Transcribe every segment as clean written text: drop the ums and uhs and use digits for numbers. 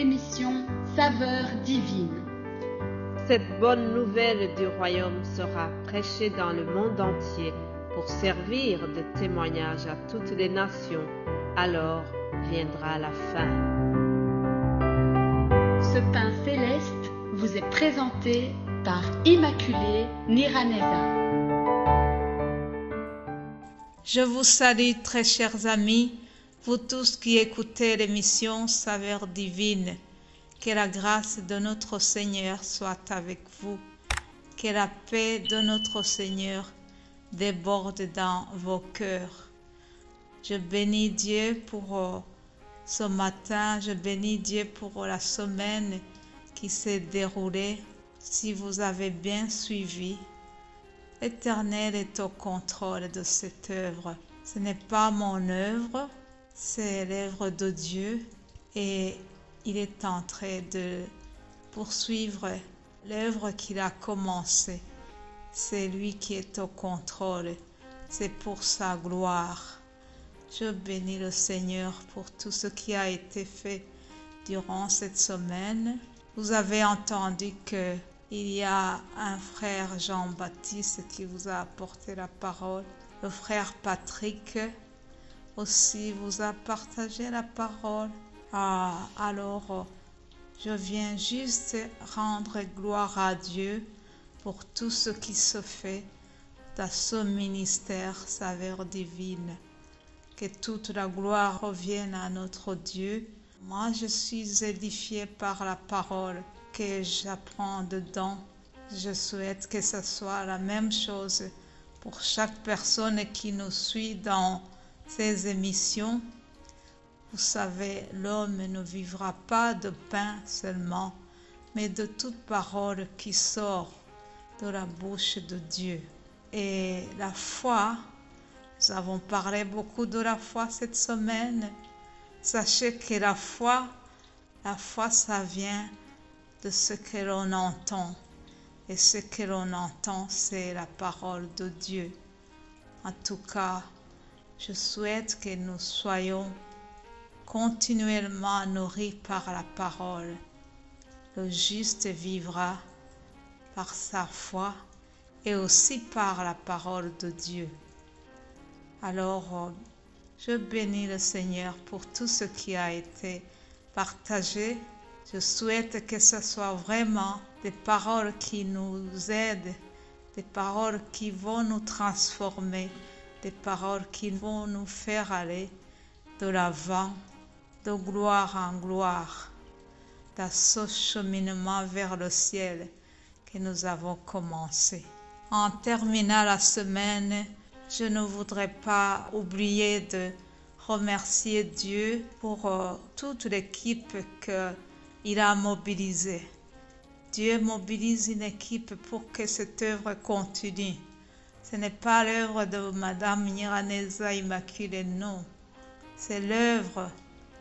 l'émission Saveurs divines. Cette bonne nouvelle du royaume sera prêchée dans le monde entier pour servir de témoignage à toutes les nations. Alors viendra la fin. Ce pain céleste vous est présenté par Immaculée Niraneza. Je vous salue très chers amis, vous tous qui écoutez l'émission Saveurs divines. Que la grâce de notre Seigneur soit avec vous. Que la paix de notre Seigneur déborde dans vos cœurs. Je bénis Dieu pour ce matin, je bénis Dieu pour la semaine qui s'est déroulée. Si vous avez bien suivi, l'Éternel est au contrôle de cette œuvre. Ce n'est pas mon œuvre, c'est l'œuvre de Dieu et il est en train de poursuivre l'œuvre qu'il a commencée. C'est lui qui est au contrôle. C'est pour sa gloire. Je bénis le Seigneur pour tout ce qui a été fait durant cette semaine. Vous avez entendu qu'il y a un frère Jean-Baptiste qui vous a apporté la parole. Le frère Patrick aussi vous a partagé la parole. Alors, je viens juste rendre gloire à Dieu pour tout ce qui se fait dans ce ministère Saveurs divines. Que toute la gloire revienne à notre Dieu. Moi, je suis édifiée par la parole que j'apprends dedans. Je souhaite que ce soit la même chose pour chaque personne qui nous suit dans ces émissions. Vous savez, l'homme ne vivra pas de pain seulement, mais de toute parole qui sort de la bouche de Dieu. Et la foi, nous avons parlé beaucoup de la foi cette semaine. Sachez que la foi, ça vient de ce que l'on entend. Et ce que l'on entend, c'est la parole de Dieu. En tout cas, je souhaite que nous soyons continuellement nourris par la parole. Le juste vivra par sa foi et aussi par la parole de Dieu. Alors, je bénis le Seigneur pour tout ce qui a été partagé. Je souhaite que ce soit vraiment des paroles qui nous aident, des paroles qui vont nous transformer, des paroles qui vont nous faire aller de l'avant, de gloire en gloire, dans ce cheminement vers le ciel que nous avons commencé. En terminant la semaine, je ne voudrais pas oublier de remercier Dieu pour toute l'équipe qu'il a mobilisée. Dieu mobilise une équipe pour que cette œuvre continue. Ce n'est pas l'œuvre de Madame Niraneza Immaculée, non. C'est l'œuvre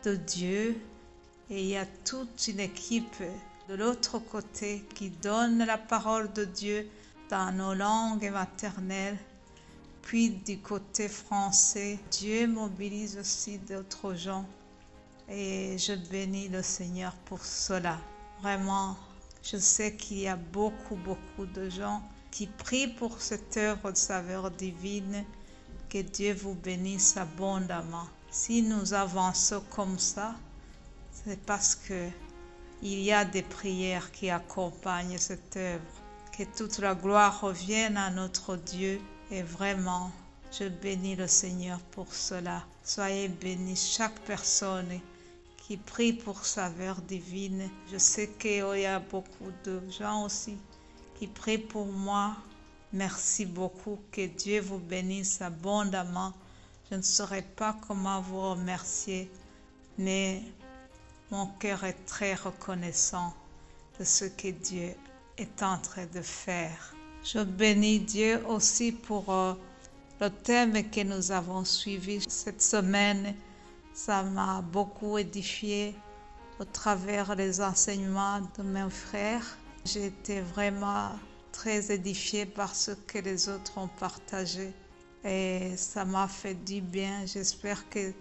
de Dieu et il y a toute une équipe de l'autre côté qui donne la parole de Dieu dans nos langues maternelles. Puis du côté français, Dieu mobilise aussi d'autres gens et je bénis le Seigneur pour cela. Vraiment, je sais qu'il y a beaucoup de gens qui prient pour cette œuvre de saveur divine. Que Dieu vous bénisse abondamment. Si nous avançons comme ça, c'est parce que il y a des prières qui accompagnent cette œuvre. Que toute la gloire revienne à notre Dieu et vraiment, je bénis le Seigneur pour cela. Soyez bénis chaque personne qui prie pour saveur divine. Je sais qu'il y a beaucoup de gens aussi qui prient pour moi. Merci beaucoup. Que Dieu vous bénisse abondamment. Je ne saurais pas comment vous remercier, mais mon cœur est très reconnaissant de ce que Dieu est en train de faire. Je bénis Dieu aussi pour le thème que nous avons suivi cette semaine. Ça m'a beaucoup édifié au travers des enseignements de mes frères. J'ai été vraiment très édifiée par ce que les autres ont partagé et ça m'a fait du bien. J'espère que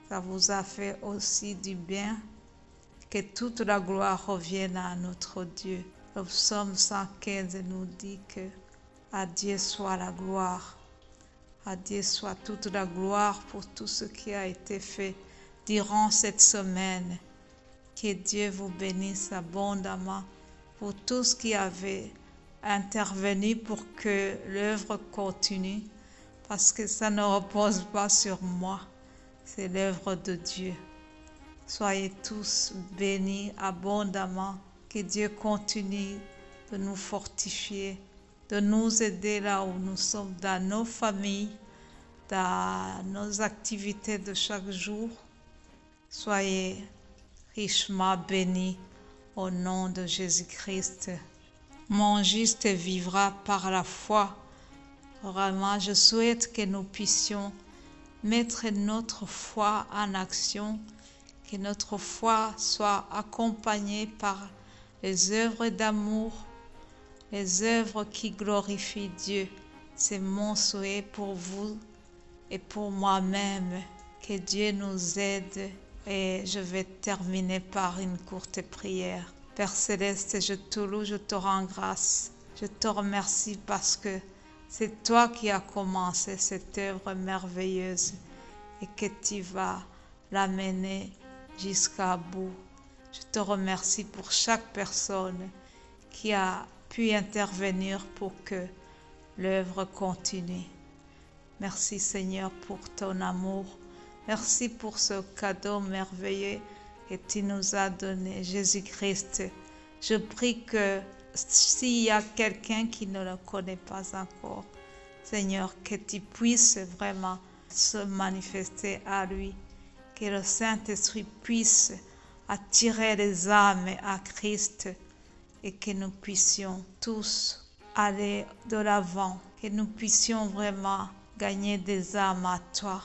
ça vous a fait aussi du bien. Que toute la gloire revienne à notre Dieu. Le psaume 115 nous dit que à Dieu soit la gloire. À Dieu soit toute la gloire pour tout ce qui a été fait durant cette semaine. Que Dieu vous bénisse abondamment pour tout ce qui avait intervenu pour que l'œuvre continue, parce que ça ne repose pas sur moi, c'est l'œuvre de Dieu. Soyez tous bénis abondamment, que Dieu continue de nous fortifier, de nous aider là où nous sommes, dans nos familles, dans nos activités de chaque jour. Soyez richement bénis au nom de Jésus-Christ. Mon juste vivra par la foi. Vraiment, je souhaite que nous puissions mettre notre foi en action, que notre foi soit accompagnée par les œuvres d'amour, les œuvres qui glorifient Dieu. C'est mon souhait pour vous et pour moi-même. Que Dieu nous aide. Et je vais terminer par une courte prière. Père Céleste, je te loue, je te rends grâce. Je te remercie parce que c'est toi qui as commencé cette œuvre merveilleuse et que tu vas l'amener jusqu'à bout. Je te remercie pour chaque personne qui a pu intervenir pour que l'œuvre continue. Merci Seigneur pour ton amour. Merci pour ce cadeau merveilleux que tu nous as donné, Jésus-Christ. Je prie que s'il y a quelqu'un qui ne le connaît pas encore, Seigneur, que tu puisses vraiment se manifester à lui, que le Saint-Esprit puisse attirer les âmes à Christ et que nous puissions tous aller de l'avant, que nous puissions vraiment gagner des âmes à toi.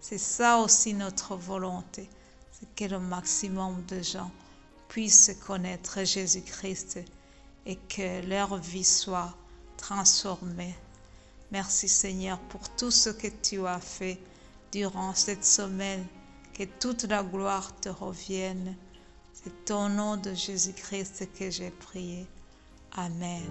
C'est ça aussi notre volonté, c'est que le maximum de gens puissent connaître Jésus-Christ et que leur vie soit transformée. Merci Seigneur pour tout ce que tu as fait durant cette semaine. Que toute la gloire te revienne. C'est au nom de Jésus-Christ que j'ai prié. Amen.